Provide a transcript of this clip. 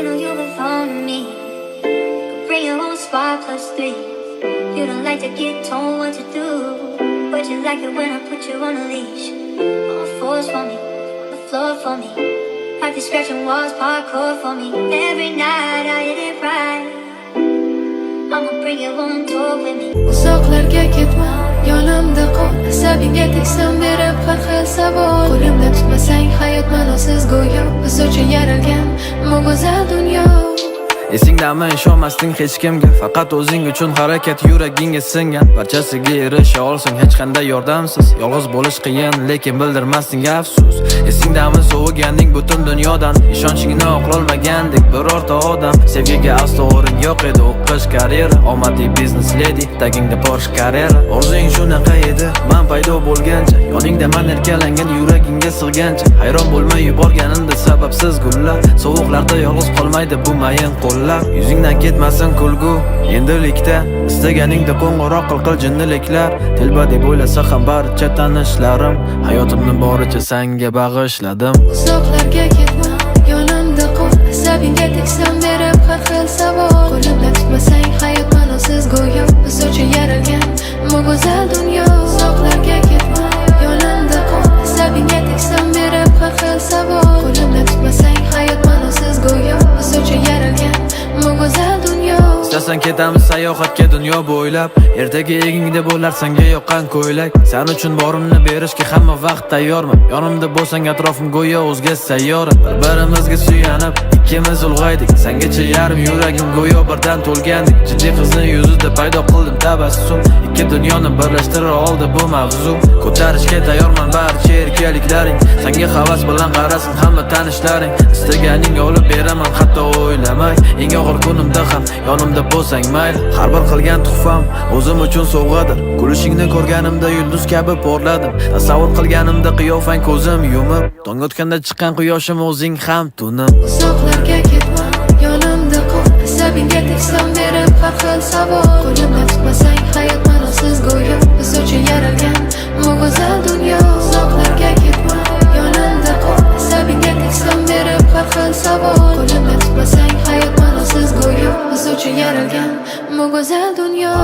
You know you belong to me. Could bring your whole squad +3. You don't like to get told what to do, but you like it when I put you on a leash. On the floors for me, on the floor for me. Practice scratching walls, parkour for me. Every night I hit it right. I'ma bring you on tour with me. Uzoqlarga ketma, yonimda qol. Asabingga tegsam berib har xil savol. Qo'limda tutmasang hayot ma'nosiz go'yo. Biz uchun yaralgan bu go'zal dunyo. Esingdami ishonmasding hech kimga, faqat o'zing uchun harakat yuragingga singan. Barchasiga erisha olsang hech qanday yordamsiz. Yolg'iz bo'lish qiyin, lekin bildirmasding afsus. Esingdami sovuganding butun dunyodan, ishonchingni oqlolmagandek birorta odam. Sevgiga aslo o'rin yo'q edi, o'qish karyera, omadiy biznes lady, tagingda Porsche Carrera. Orzung shunaqa edi, men paydo bo'lgancha, yoningda men erkalangan yuragingga sig'gancha. Hayron bo'lmay yuborganimda sababsiz gullar, sovuqlarda yolg'iz qolmaydi bu mayin qo'llar. Yuzingdan ketmasin kulgu, endilikda istaganingda qo'ng'iroq qil jinniliklar. Telba deb o'ylasa ham barcha tanishlarim, hayotimni boricha senga bag'ishladim. Uzoqlarga ketma, yonimda qol. Asabingga tegsam berib har xil savol. Qo'limda tutmasang hayot ma'nosiz go'yo. Biz uchun yaralgan bu go'zal dunyo. Uzoqlarga ketma, yonimda qol. Asabingga tegsam berib har xil savol. Qo'limda tutmasang hayot ma'nosiz go'yo. Biz uchun yaralgan bu go'zal dunyo. Istasan ketamiz sayohatga dunyo bo'ylab. Ertaga egingda bo'lar senga yoqqan ko'ylak. Sen uchun borimni berishga hamma vaqt tayyorman. Yonimda bo'lsang atrofim go'yo o'zga sayyora. Bir-birimizga suyanib ikkimiz ulg'aydik. Sengacha yarim yuragim go'yo birdan to'lgandek. Jiddiy qizni yuzida paydo qildim tabassum. Ikki dunyoni birlashtira oldi bu mavzu. Ko'tarishga tayyorman barcha erkaliklaring. Senga havas bilan qarasin hamma tanishlaring. Istaganing olib beraman hatto o'ylamay. Eng og'ir kunimda ham yonimda bo'lsang mayli. Har bir qilgan tuhfam o'zim uchun sovg'adir. Kulishingni ko'rganimda yulduz kabi porladim. Tasavvur qilganimda qiyofang ko'zim yumib, tong otganda chiqqan quyoshim o'zing ham tunim. Uzoqlarga ketma, yonimda qol. Asabingga tegsam berib har xil savol. Qo'limda tutmasang hayot ma'nosiz go'yo. Biz uchun yaralgan bu go'zal dunyo. Uzoqlarga ketma, yonimda qol. Asabingga tegsam berib har xil savol. Qo'limda tutmasang hayot ma'nosiz go'yo. Biz uchun yaralgan bu go'zal dunyo.